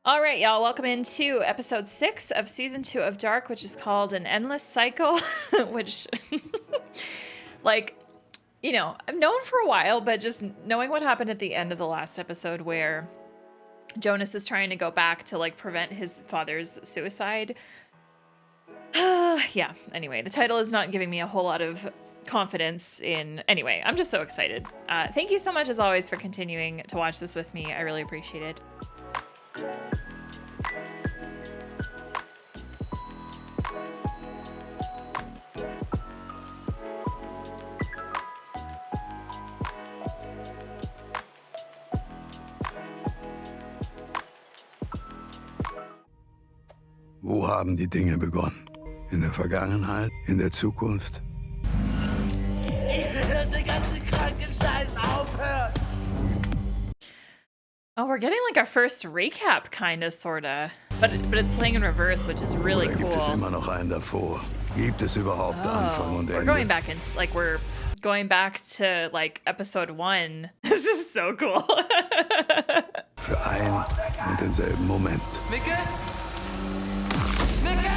All right, y'all, welcome into episode 6 of season 2 of Dark, which is called An Endless Cycle, which, like, you know, I've known for a while, but just knowing what happened at the end of the last episode where Jonas is trying to go back to, like, prevent his father's suicide. Yeah, anyway, the title is not giving me a whole lot of confidence in... Anyway, I'm just so excited. Thank you so much, as always, for continuing to watch this with me. I really appreciate it. Wo haben die Dinge begonnen? In der Vergangenheit? In der Zukunft? Dass der ganze kranke Scheiß aufhört! Oh, we're getting like our first recap, kinda, sorta. But it's playing in reverse, which is really Oder gibt es cool. immer noch einen davor? Gibt es überhaupt Anfang und We're Ende? going back into, like, we're going back to, like, episode 1. This is so cool. Für ein und denselben Moment. Micke? Micke!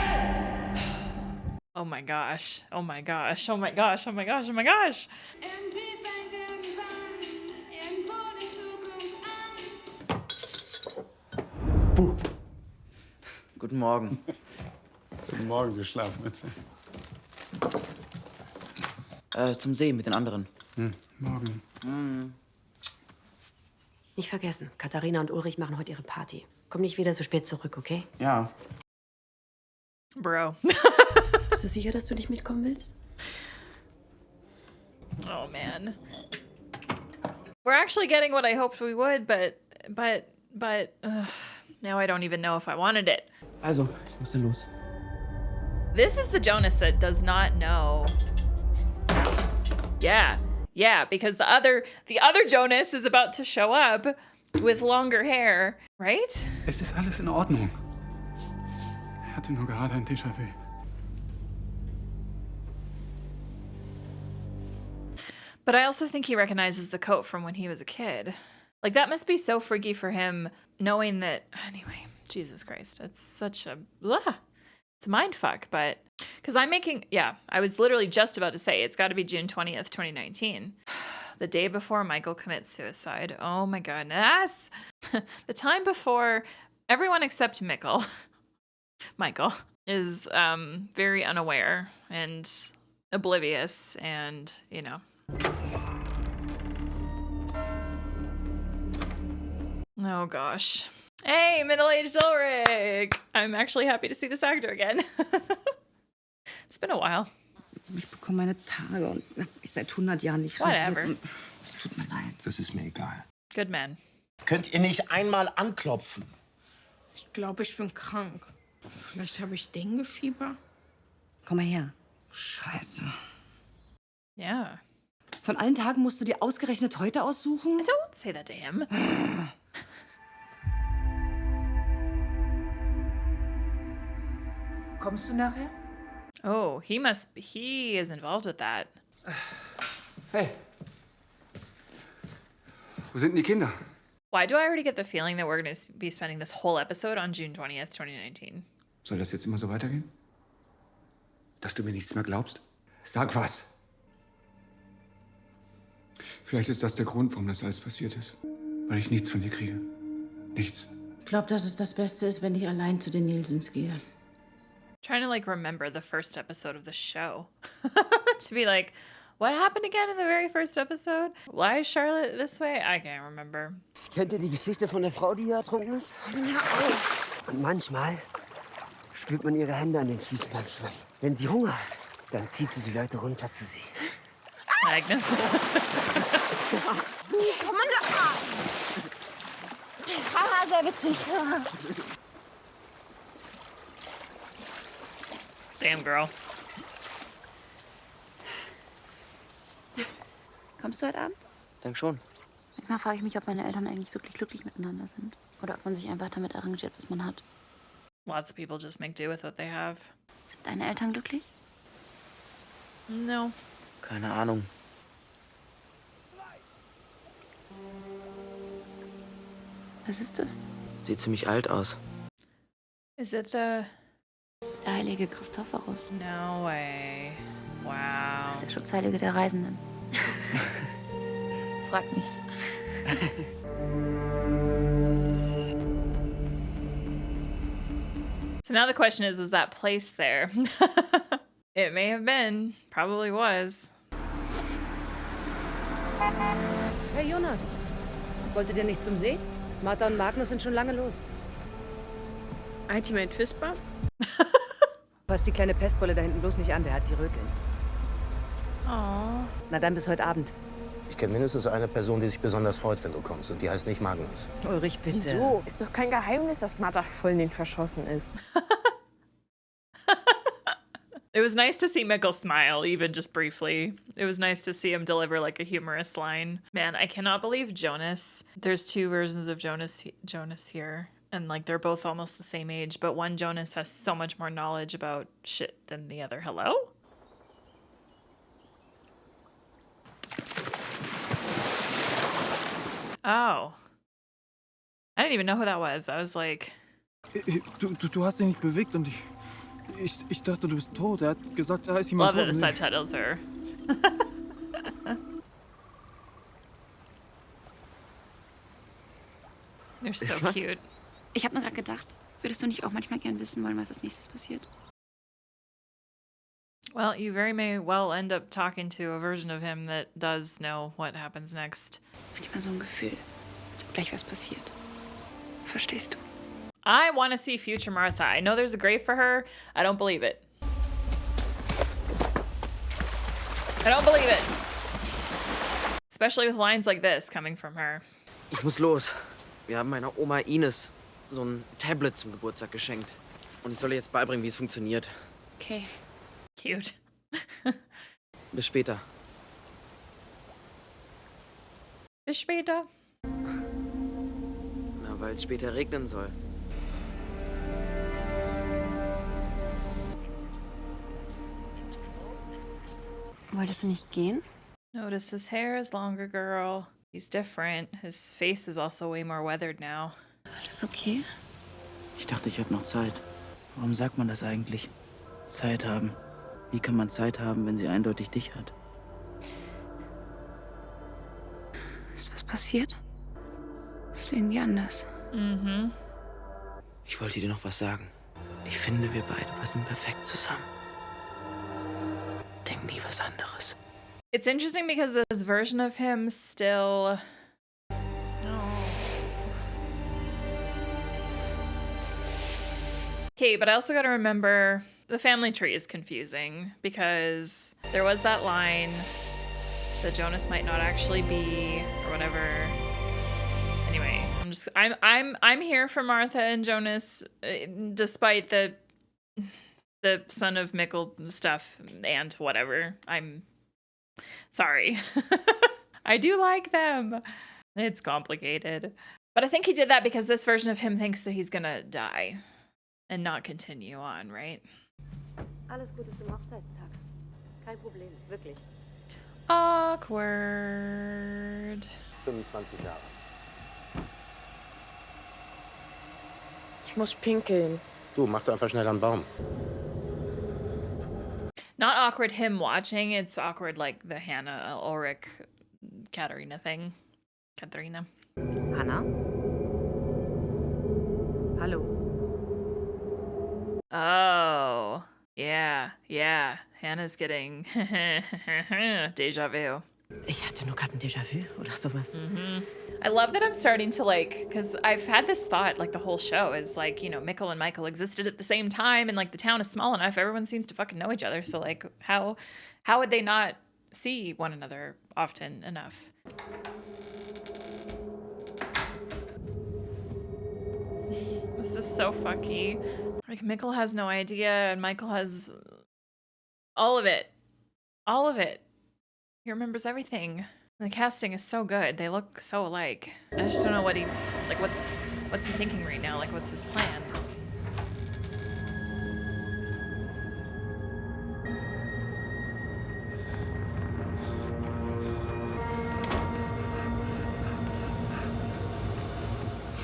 Oh my gosh. Oh my gosh. Oh my gosh. Oh my gosh. Oh my gosh. Irgendwie fängt irgendwann irgendwo die Zukunft an. Guten Morgen. Guten Morgen, du Schlafmütze. Zum See mit den anderen. Morgen. Nicht vergessen, Katharina und Ulrich machen heute ihre Party. Komm nicht wieder so spät zurück, okay? Ja. Bro. Bist du sicher, dass du nicht mitkommen willst? Oh man. We're actually getting what I hoped we would, but now I don't even know if I wanted it. Also, ich musste los. This is the Jonas that does not know. Yeah, because the other Jonas is about to show up with longer hair, right? Es ist alles in Ordnung. Er hatte nur gerade ein Déjà-vu. But I also think he recognizes the coat from when he was a kid. Like, that must be so freaky for him, knowing that... Anyway, Jesus Christ, it's such a... It's a mindfuck, but... Because I'm making... Yeah, I was literally just about to say, it's got to be June 20th, 2019. The day before Michael commits suicide. Oh my goodness. The time before everyone except Michael is very unaware and oblivious and, you know... Oh gosh. Hey, middle-aged Ulrich! I'm actually happy to see this actor again. It's been a while. Ich bekomme meine Tage und ich seit 100 Jahren nicht Whatever. rasiert. Es tut mir leid. Das ist mir egal. Good man. Könnt ihr nicht einmal anklopfen? Ich glaube, ich bin krank. Vielleicht habe ich Denguefieber. Komm mal her. Scheiße. Yeah. Von allen Tagen musst du dir ausgerechnet heute aussuchen? Don't say that to him. Kommst du nachher? Oh, he is involved with that. Hey. Wo sind denn die Kinder? Why do I already get the feeling that we're going to be spending this whole episode on June 20th, 2019? Soll das jetzt immer so weitergehen? Dass du mir nichts mehr glaubst? Sag was. Vielleicht ist das der Grund, warum das alles passiert ist. Weil ich nichts von dir kriege. Nichts. Ich glaube, dass es das Beste ist, wenn ich allein zu den Nielsens gehe. Trying to, like, remember the first episode of the show. To be like, what happened again in the very first episode? Why is Charlotte this way? I can't remember. Kennt ihr die Geschichte von der Frau, die hier ertrunken ist? Ja, auch. Und manchmal spürt man ihre Hände an den Füßen beim Schwimmen. Wenn sie Hunger hat, dann zieht sie die Leute runter zu sich. Agnes. Komm mal da! Haha, sehr witzig. Damn, girl. Kommst du heute Abend? Denk schon. Manchmal frage ich mich, ob meine Eltern eigentlich wirklich glücklich miteinander sind. Oder ob man sich einfach damit arrangiert, was man hat. Lots of people just make do with what they have. Sind deine Eltern glücklich? No. Keine Ahnung. Was ist das? Sieht ziemlich alt aus. Is it the... Das ist der heilige Christophorus. No way. Wow. Das ist der Schutzheilige der Reisenden. Frag mich. So now the question is, was that place there? It may have been. Probably was. Hey Jonas, wolltet ihr nicht zum See? Martha und Magnus sind schon lange los. Ultimate Fistbump? Pass die kleine Pestbolle da hinten bloß nicht an, der hat die Röteln. Oh. Na dann bis heute Abend. Ich kenne mindestens eine Person, die sich besonders freut, wenn du kommst. Und die heißt nicht Magnus. Ulrich, bitte. Wieso? Ist doch kein Geheimnis, dass Martha voll in den verschossen ist. It was nice to see Mikkel smile, even just briefly. It was nice to see him deliver like a humorous line. Man, I cannot believe Jonas. There's two versions of Jonas here. And like they're both almost the same age, but one Jonas has so much more knowledge about shit than the other. Hello? Oh. I didn't even know who that was. I was like... Du hast dich nicht bewegt und ich dachte, du bist tot. Er hat gesagt, da ist jemand Love that tot. the subtitles are... They're so cute. Ich habe mir gerade gedacht, würdest du nicht auch manchmal gern wissen wollen, was als nächstes passiert? Well, you very may well end up talking to a version of him that does know what happens next. Manchmal so ein Gefühl, als ob gleich was passiert. Verstehst du? I want to see future Martha. I know there's a grave for her. I don't believe it. I don't believe it. Especially with lines like this coming from her. Ich muss los. Wir haben meiner Oma Ines so ein Tablet zum Geburtstag geschenkt. Und ich soll ihr jetzt beibringen, wie es funktioniert. Okay. Cute. Bis später. Bis später. Na, weil es später regnen soll. Wolltest du nicht gehen? Notice his hair is longer, girl. He's different. His face is also way more weathered now. Alles okay? Ich dachte, ich habe noch Zeit. Warum sagt man das eigentlich? Zeit haben. Wie kann man Zeit haben, wenn sie eindeutig dich hat? Ist was passiert? Ist irgendwie anders. Mhm. Ich wollte dir noch was sagen. Ich finde, wir beide passen perfekt zusammen. Denk nie was anderes. It's interesting because this version of him still... Okay, but I also gotta remember the family tree is confusing because there was that line that Jonas might not actually be or whatever. Anyway, I'm here for Martha and Jonas, despite the son of Mikkel stuff and whatever. I'm sorry. I do like them. It's complicated. But I think he did that because this version of him thinks that he's gonna die and not continue on, right? Alles Gute zum Hochzeitstag. Kein Problem, wirklich. Awkward. 25 Jahre. Ich muss pinkeln. Du, mach doch einfach schnell einen Baum. Not awkward him watching, it's awkward like the Hannah, Ulrich, Katharina thing. Katharina. Hannah? Hallo. Oh, yeah. Hannah's getting deja vu. Ich hatte nur gerade ein Déjà-vu oder sowas. I love that I'm starting to like, because I've had this thought like the whole show is like, you know, Mikkel and Michael existed at the same time and like the town is small enough, everyone seems to fucking know each other. So like how would they not see one another often enough? This is so fucky. Like Mikkel has no idea and Michael has all of it. All of it. He remembers everything. The casting is so good. They look so alike. I just don't know what he, like, what's he thinking right now? Like, what's his plan?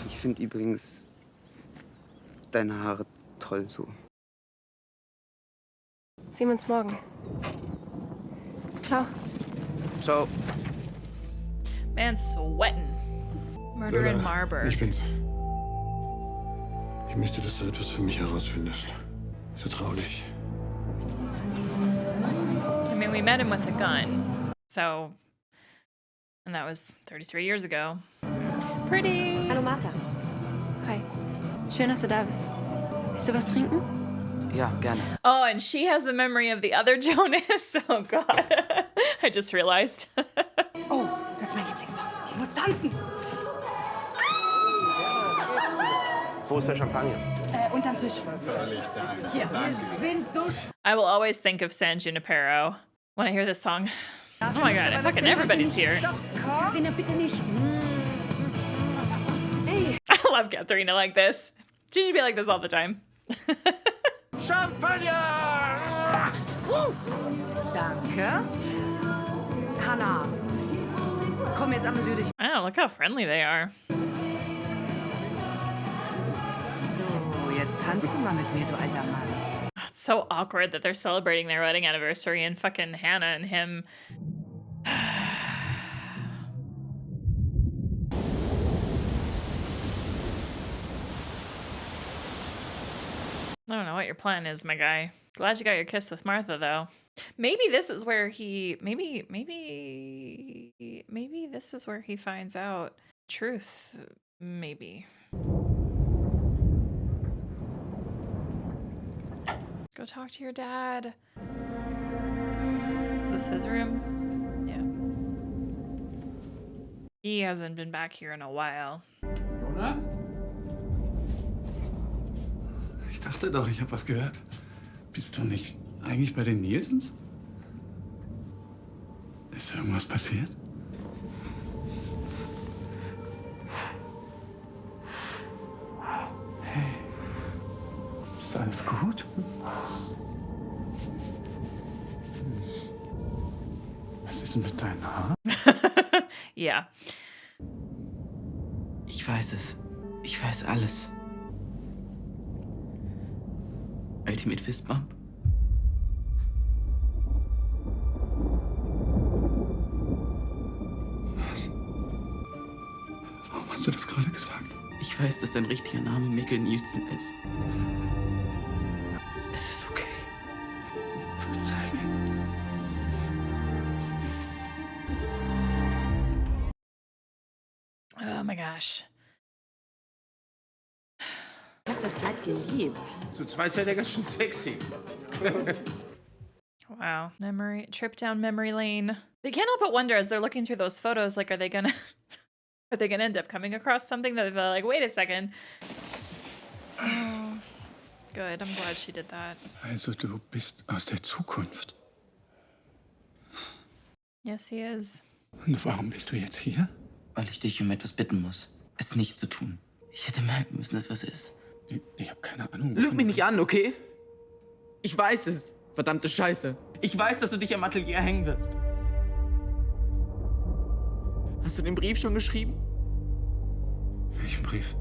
Ich finde übrigens, deine Haare toll so. Sehen wir uns morgen. Ciao. Ciao. Man's sweating. Murder in Marburg. Ich bin's. Ich möchte, dass du etwas für mich herausfindest. Vertrau dich. I mean, we met him with a gun, so, and that was 33 years ago. Pretty. Hallo Martha. Hi. Schön, dass du da bist. Willst du was trinken? Ja, gerne. Oh, and she has the memory of the other Jonas. Oh God, I just realized. Oh, das ist mein Lieblingssong. Ich muss tanzen. Wo ist der Champagner? Unterm Tisch. Hier, wir sind so I will always think of San Junipero when I hear this song. Oh my God, fucking everybody's here. Katharina, bitte nicht. I love Katharina like this. She should be like this all the time. Champagner! Danke. Hannah, komm, jetzt amüsier dich. Oh, look how friendly they are. So, jetzt tanzt du mal mit mir, du alter Mann. It's so awkward that they're celebrating their wedding anniversary and fucking Hannah and him. I don't know what your plan is, my guy. Glad you got your kiss with Martha, though. Maybe this is where he maybe this is where he finds out truth. Maybe. Go talk to your dad. Is this his room? Yeah. He hasn't been back here in a while. Jonas? Ich dachte doch, ich habe was gehört. Bist du nicht eigentlich bei den Nielsens? Ist irgendwas passiert? Hey, ist alles gut? Was ist denn mit deinen Haaren? Yeah. Ich weiß es. Ich weiß alles. Ultimate Fist Bump? Was? Warum hast du das gerade gesagt? Ich weiß, dass dein richtiger Name Mikkel Nielsen ist. Es ist okay. Verzeih mir. Oh my gosh. Ich hab das Kleid geliebt. Zu zweit seid ihr ganz schön sexy. Wow. Trip down memory lane. They can't help but wonder as they're looking through those photos, like, are they gonna end up coming across something that they're like, wait a second. Oh, good. I'm glad she did that. Also du bist aus der Zukunft. Yes, he is. Und warum bist du jetzt hier? Weil ich dich um etwas bitten muss. Es nicht zu tun. Ich hätte merken müssen, dass was ist. Ich habe keine Ahnung. Lüg mich nicht an, okay? Ich weiß es. Verdammte Scheiße. Ich weiß, dass du dich am Atelier hängen wirst. Hast du den Brief schon geschrieben? Welchen Brief?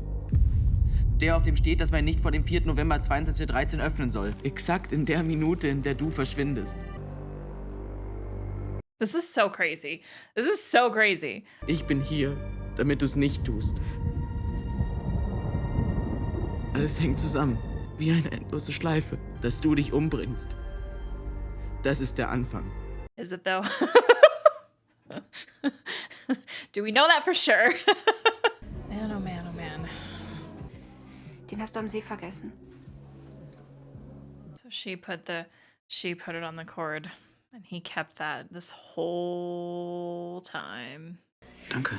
Der, auf dem steht, dass man nicht vor dem 4. November 22:13 öffnen soll. Exakt in der Minute, in der du verschwindest. This is so crazy. This is so crazy. Ich bin hier, damit du es nicht tust. Alles hängt zusammen, wie eine endlose Schleife, dass du dich umbringst. Das ist der Anfang. Is it though? Do we know that for sure? Man, oh man, oh man. Den hast du am See vergessen. So she put it on the cord and he kept that this whole time. Danke.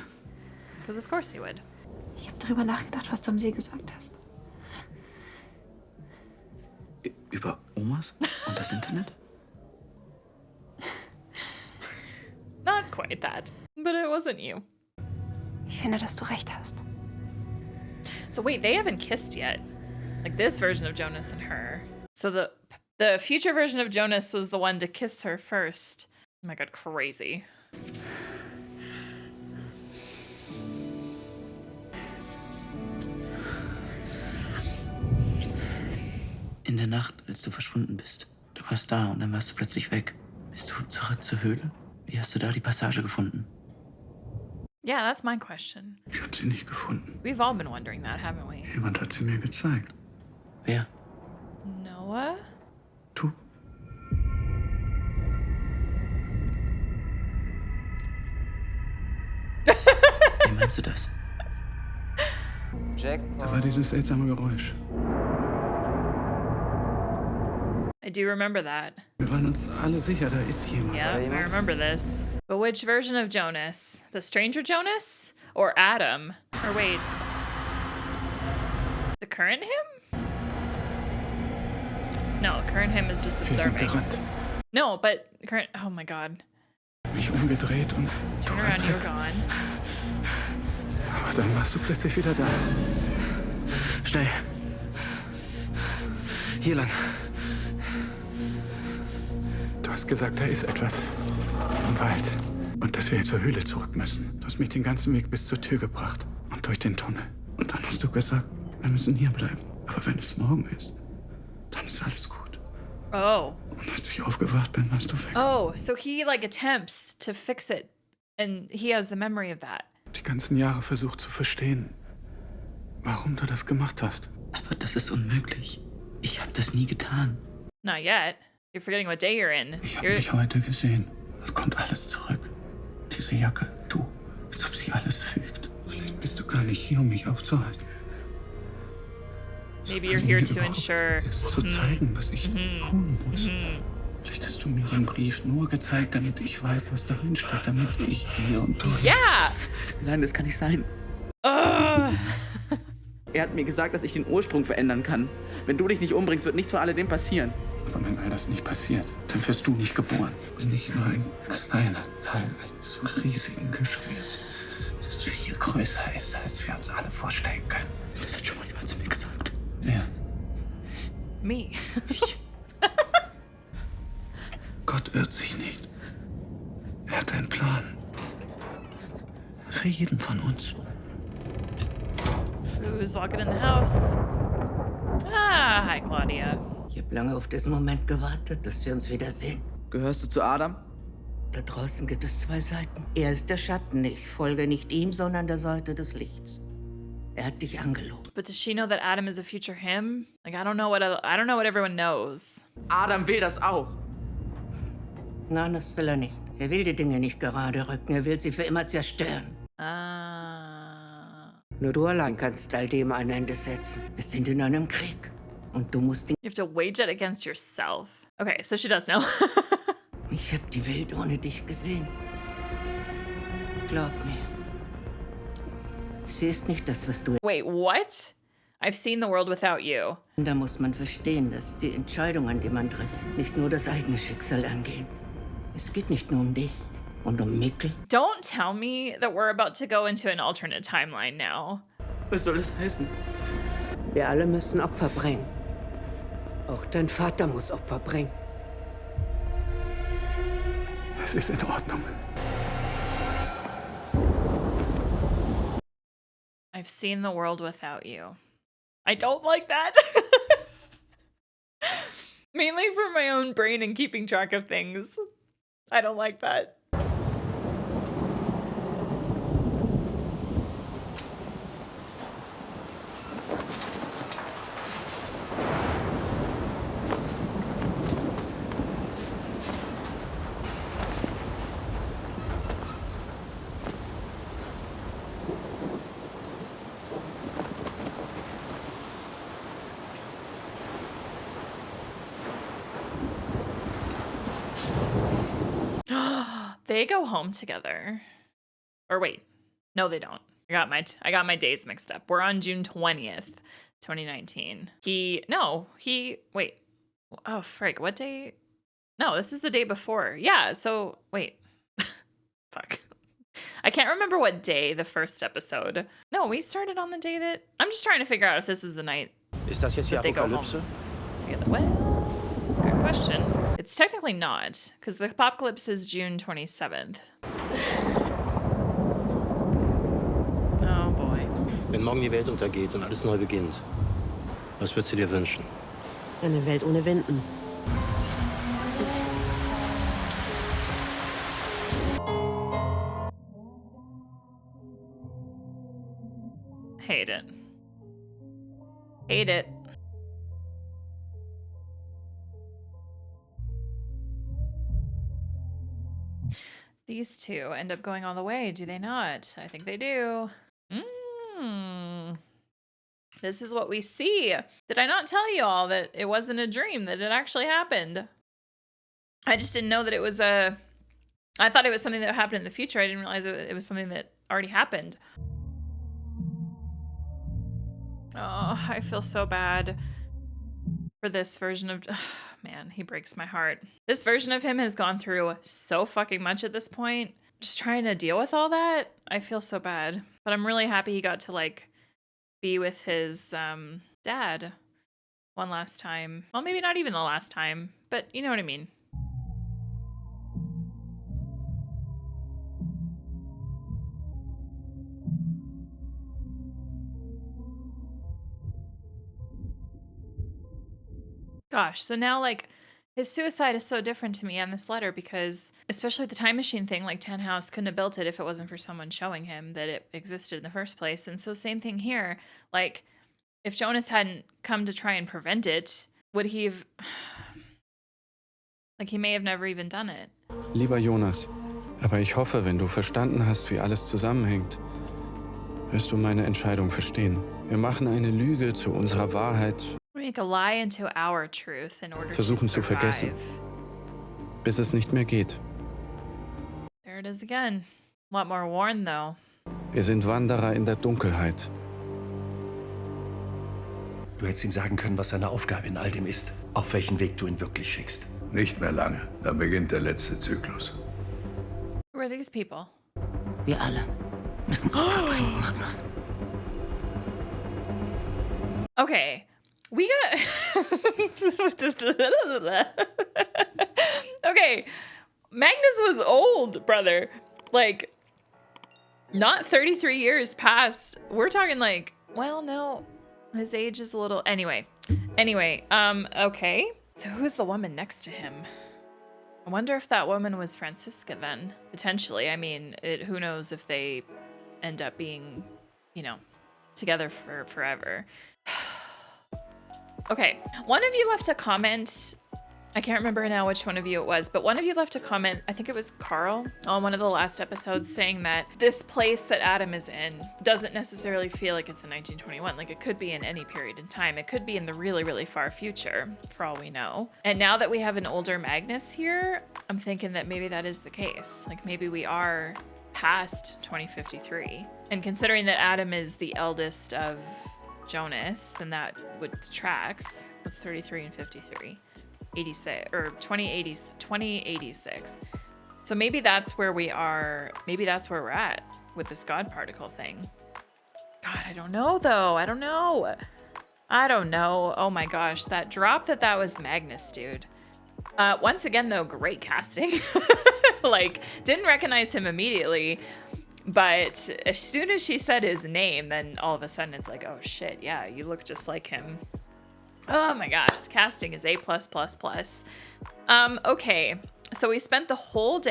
Because of course he would. Ich habe darüber nachgedacht, was du am See gesagt hast. Über Omas und das Internet? Not quite that, but it wasn't you. Ich finde, dass du recht hast. So wait, they haven't kissed yet. Like this version of Jonas and her. So the future version of Jonas was the one to kiss her first. Oh my god, crazy. In der Nacht, als du verschwunden bist. Du warst da und dann warst du plötzlich weg. Bist du zurück zur Höhle? Wie hast du da die Passage gefunden? Yeah, that's my question. Ich habe sie nicht gefunden. We've all been wondering that, haven't we? Jemand hat sie mir gezeigt. Wer? Noah? Du. Wie meinst du das? Jack. Da war dieses seltsame Geräusch. I do remember that. Wir waren uns alle sicher, da ist jemand. Yeah, I remember this. But which version of Jonas? The stranger Jonas? Or Adam? Or wait. The current him? No, current him is just Wir sind observing. gerannt. No, but current. Oh my god. Mich umgedreht und du Turn warst around, you're weg. gone. Aber dann warst du plötzlich wieder da. Schnell. Hier lang. Du hast gesagt, da ist etwas. Im Wald. Und dass wir zur Höhle zurück müssen. Du hast mich den ganzen Weg bis zur Tür gebracht. Und durch den Tunnel. Und dann hast du gesagt, wir müssen hier bleiben. Aber wenn es morgen ist, dann ist alles gut. Oh. Und als ich aufgewacht bin, warst du weg. Oh, so he like attempts to fix it. And he has the memory of that. Die ganzen Jahre versucht zu verstehen, warum du das gemacht hast. Aber das ist unmöglich. Ich habe das nie getan. Not yet. You're forgetting what day you're in. Ich habe dich heute gesehen. Es kommt alles zurück. Diese Jacke, du, als ob sich alles fügt. Vielleicht bist du gar nicht hier, um mich aufzuhalten. Maybe you're here to ensure. Zu zeigen, was ich tun muss. Vielleicht hast du mir den Brief nur gezeigt, damit ich weiß, was darin steht, damit ich gehe und du. Yeah! Nein, das kann nicht sein. Ugh. Er hat mir gesagt, dass ich den Ursprung verändern kann. Wenn du dich nicht umbringst, wird nichts von alledem passieren. Aber wenn all das nicht passiert, dann wirst du nicht geboren. Und nicht nur ein kleiner Teil eines riesigen Geschwürs, das viel größer ist, als wir uns alle vorstellen können. Das hat schon mal jemand zu mir gesagt. Wer? Me. Gott irrt sich nicht. Er hat einen Plan. Für jeden von uns. Who's walking in the house? Ah, hi, Claudia. Ich habe lange auf diesen Moment gewartet, dass wir uns wiedersehen. Gehörst du zu Adam? Da draußen gibt es zwei Seiten. Er ist der Schatten. Ich folge nicht ihm, sondern der Seite des Lichts. Er hat dich angelogen. But does she know that Adam is a future him? Like I don't know what everyone knows. Adam will das auch. Nein, das will er nicht. Er will die Dinge nicht gerade rücken. Er will sie für immer zerstören. Ah. Nur du allein kannst all dem ein Ende setzen. Wir sind in einem Krieg. Und du musst ihn... You have to wage it against yourself. Okay, so she does know. Ich habe die Welt ohne dich gesehen. Glaub mir. Sie ist nicht das, was du... Wait, what? I've seen the world without you. Da muss man verstehen, dass die Entscheidungen, die man trifft, nicht nur das eigene Schicksal angehen. Es geht nicht nur um dich und um Mikkel. Don't tell me that we're about to go into an alternate timeline now. Was soll das heißen? Wir alle müssen Opfer bringen. Auch dein Vater muss Opfer bringen. Es ist in Ordnung. I've seen the world without you. I don't like that. Mainly for my own brain and keeping track of things. I don't like that. They go home together. Or wait, no, they don't. I got my days mixed up. We're on June 20th, 2019. Wait. Oh, frick, what day? No, this is the day before. Yeah, so, wait. Fuck. I can't remember what day the first episode. No, we started on the day that... I'm just trying to figure out if this is the night Ist das jetzt die that they go Apokalypse? home together. Well, good question. It's technically not, because the apocalypse is June 27th. Oh boy. Wenn morgen die Welt untergeht und alles neu beginnt, was würdest du dir wünschen? Eine Welt ohne Winden. Hate it. Hate it. These two end up going all the way, do they not? I think they do. This is what we see. Did I not tell you all that it wasn't a dream, that it actually happened? I just didn't know that it was I thought it was something that happened in the future. I didn't realize it was something that already happened. Oh, I feel so bad for this version of... Man, he breaks my heart. This version of him has gone through so fucking much at this point. Just trying to deal with all that. I feel so bad. But I'm really happy he got to, like, be with his dad one last time. Well, maybe not even the last time, but you know what I mean. Gosh, so now, like, his suicide is so different to me on this letter because, especially the time machine thing, like, Tannhaus couldn't have built it if it wasn't for someone showing him that it existed in the first place. And so same thing here. Like, if Jonas hadn't come to try and prevent it, would he have... Like, he may have never even done it. Lieber Jonas, aber ich hoffe, wenn du verstanden hast, wie alles zusammenhängt, wirst du meine Entscheidung verstehen. Wir machen eine Lüge zu unserer Wahrheit. Make a lie into our truth in order Versuchen to zu vergessen, survive. bis es nicht mehr geht. There it is again. A lot more worn, though. Wir sind Wanderer in der Dunkelheit. Du hättest ihm sagen können, was seine Aufgabe in all dem ist. Auf welchen Weg du ihn wirklich schickst. Nicht mehr lange. Dann beginnt der letzte Zyklus. Who are these people? Wir alle müssen Opfer bringen, Magnus. Okay. We got... Okay. Magnus was old, brother. Like, not 33 years past. We're talking like, well, no. His age is a little... Anyway, okay. So who's the woman next to him? I wonder if that woman was Franziska then. Potentially. I mean, who knows if they end up being, you know, together for forever. Okay, one of you left a comment. I can't remember now which one of you it was, but one of you left a comment, I think it was Carl, on one of the last episodes saying that this place that Adam is in doesn't necessarily feel like it's in 1921. Like, it could be in any period in time. It could be in the really, really far future, for all we know. And now that we have an older Magnus here, I'm thinking that maybe that is the case. Like, maybe we are past 2053. And considering that Adam is the eldest of Jonas, then that would tracks. What's 33 and 53? 86 or 2086. So maybe that's where we are. Maybe that's where we're at with this God particle thing. God, I don't know though. I don't know. Oh my gosh, that drop that was Magnus, dude. Once again though, great casting. Like, didn't recognize him immediately. But as soon as she said his name, then all of a sudden it's like, oh shit, yeah, you look just like him. Oh my gosh, the casting is A+++. Okay, so we spent the whole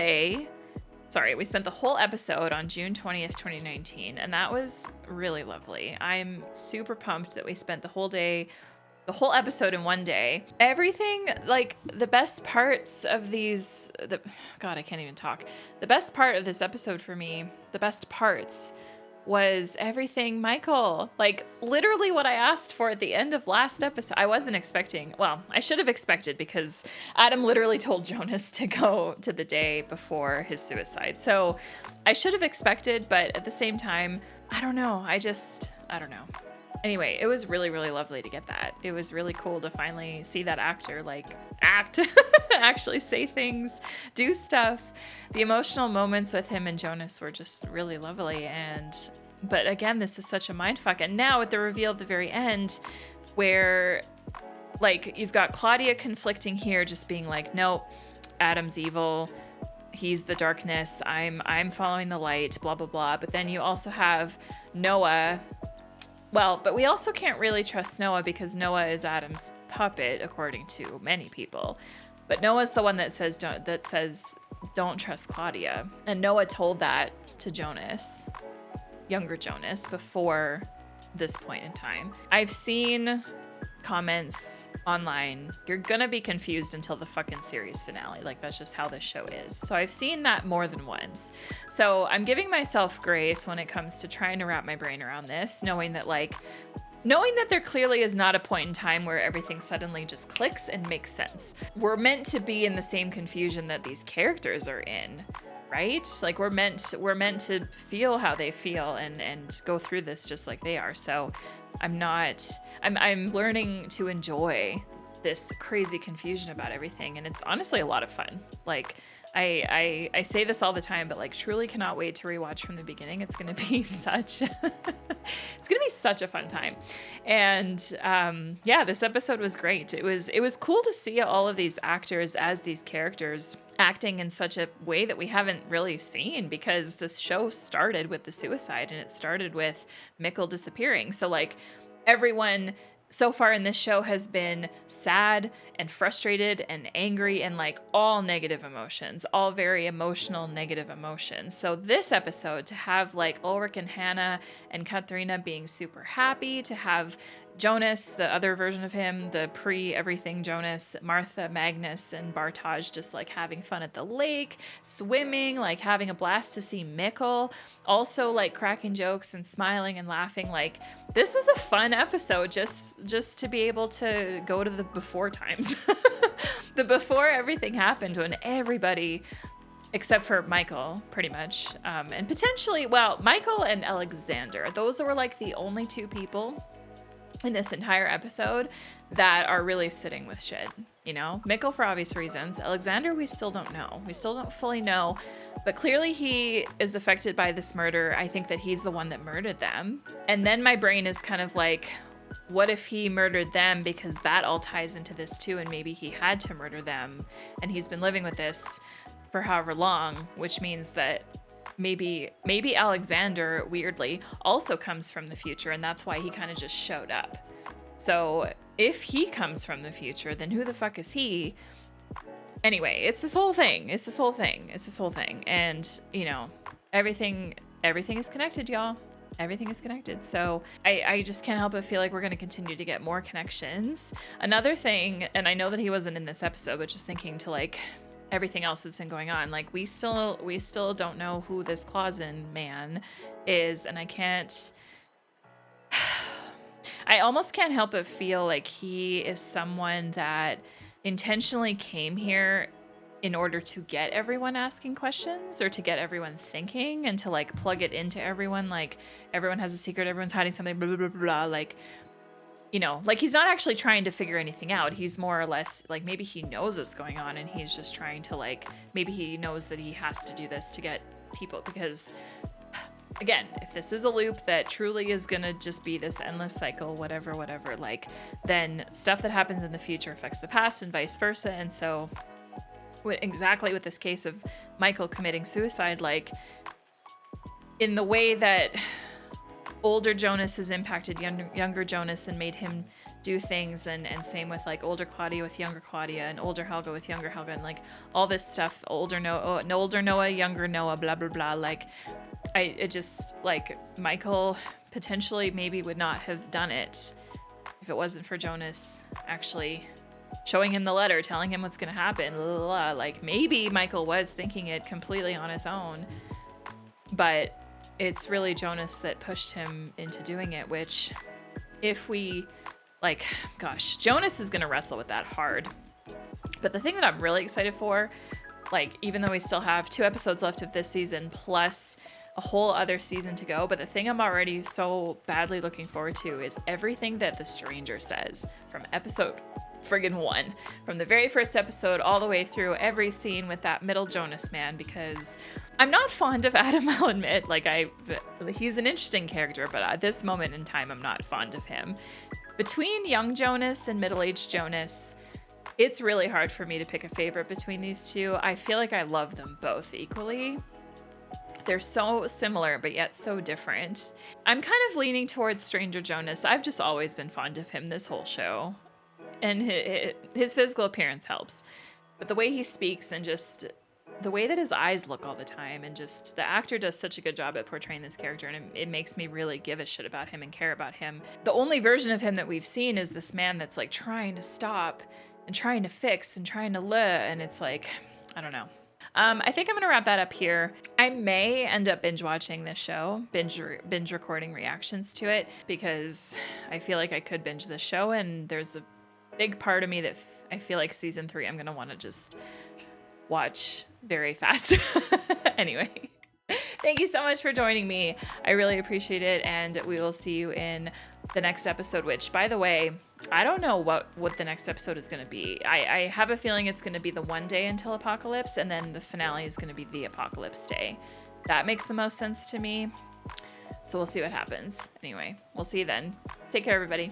episode on June 20th, 2019, and that was really lovely. I'm super pumped that we spent the whole episode in one day. Everything, like, the best parts of God, I can't even talk. The best part of this episode for me, the best parts, was everything Michael. Like, literally what I asked for at the end of last episode. I wasn't expecting, well, I should have expected, because Adam literally told Jonas to go to the day before his suicide. So I should have expected, but at the same time, I don't know. I don't know. Anyway, it was really, really lovely to get that. It was really cool to finally see that actor, like, act, actually say things, do stuff. The emotional moments with him and Jonas were just really lovely. But again, this is such a mindfuck. And now with the reveal at the very end, where, like, you've got Claudia conflicting here, just being like, nope, Adam's evil. He's the darkness. I'm following the light, blah, blah, blah. But then you also have Noah Well, but we also can't really trust Noah because Noah is Adam's puppet, according to many people. But Noah's the one that says don't trust Claudia. And Noah told that to Jonas, younger Jonas, before this point in time. I've seen comments online, you're gonna be confused until the fucking series finale. Like, that's just how this show is. So I've seen that more than once. So I'm giving myself grace when it comes to trying to wrap my brain around this, knowing that there clearly is not a point in time where everything suddenly just clicks and makes sense. We're meant to be in the same confusion that these characters are in, right? Like, we're meant to feel how they feel and go through this just like they are. So I'm learning to enjoy this crazy confusion about everything, and it's honestly a lot of fun. Like, I say this all the time, but like, truly cannot wait to rewatch from the beginning. It's gonna be such a fun time. And yeah, this episode was great. It was cool to see all of these actors as these characters acting in such a way that we haven't really seen, because this show started with the suicide and it started with Mikkel disappearing. So like, everyone so far in this show has been sad and frustrated and angry and like all negative emotions, all very emotional negative emotions. So this episode, to have like Ulrich and Hannah and Katharina being super happy, to have Jonas, the other version of him, the pre-everything Jonas, Martha, Magnus, and Bartaj just like having fun at the lake, swimming, like having a blast to see Mikkel, also like cracking jokes and smiling and laughing. Like, this was a fun episode just to be able to go to the before times. The before everything happened, when everybody, except for Michael, pretty much, and potentially, well, Michael and Alexander, those were like the only two people in this entire episode that are really sitting with shit, you know? Mikkel for obvious reasons. Alexander, we still don't know. We still don't fully know, but clearly he is affected by this murder. I think that he's the one that murdered them. And then my brain is kind of like, what if he murdered them, because that all ties into this too, and maybe he had to murder them and he's been living with this for however long, which means that maybe Alexander, weirdly, also comes from the future, and that's why he kind of just showed up. So if he comes from the future, then who the fuck is he? Anyway, it's this whole thing. And, you know, everything is connected, y'all. Everything is connected. So I just can't help but feel like we're going to continue to get more connections. Another thing, and I know that he wasn't in this episode, but just thinking to like everything else that's been going on, like we still don't know who this Clausen man is, and I almost can't help but feel like he is someone that intentionally came here in order to get everyone asking questions, or to get everyone thinking, and to like plug it into everyone, like everyone has a secret, everyone's hiding something, blah blah blah blah, like, you know, like he's not actually trying to figure anything out. He's more or less like, maybe he knows what's going on and he's just trying to like, maybe he knows that he has to do this to get people, because again, if this is a loop that truly is gonna just be this endless cycle, whatever, like, then stuff that happens in the future affects the past and vice versa. And so exactly with this case of Michael committing suicide, like in the way that older Jonas has impacted younger Jonas and made him do things, and same with like older Claudia with younger Claudia, and older Helga with younger Helga, and like all this stuff, older Noah, younger Noah, blah blah blah. Like it just, like, Michael potentially maybe would not have done it if it wasn't for Jonas actually showing him the letter, telling him what's gonna happen, blah, blah, blah. Like maybe Michael was thinking it completely on his own, but it's really Jonas that pushed him into doing it, which, if we, like, gosh, Jonas is gonna wrestle with that hard. But the thing that I'm really excited for, like, even though we still have 2 episodes left of this season plus a whole other season to go, but the thing I'm already so badly looking forward to is everything that the Stranger says from episode friggin' 1, from the very first episode all the way through, every scene with that middle Jonas man, because I'm not fond of Adam, I'll admit. Like, he's an interesting character, but at this moment in time, I'm not fond of him. Between young Jonas and middle-aged Jonas, it's really hard for me to pick a favorite between these two. I feel like I love them both equally. They're so similar, but yet so different. I'm kind of leaning towards Stranger Jonas. I've just always been fond of him this whole show. And his physical appearance helps. But the way he speaks and just the way that his eyes look all the time, and just the actor does such a good job at portraying this character, and it makes me really give a shit about him and care about him. The only version of him that we've seen is this man that's like trying to stop and trying to fix and trying to and it's like, I don't know. I think I'm gonna wrap that up here. I may end up binge watching this show, binge recording reactions to it, because I feel like I could binge this show, and there's a big part of me that I feel like season 3 I'm gonna want to just watch very fast. Anyway, thank you so much for joining me. I really appreciate it, and we will see you in the next episode, which, by the way, I don't know what the next episode is going to be. I have a feeling it's going to be the one day until Apocalypse, and then the finale is going to be the Apocalypse Day. That makes the most sense to me. So we'll see what happens. Anyway, we'll see you then. Take care, everybody.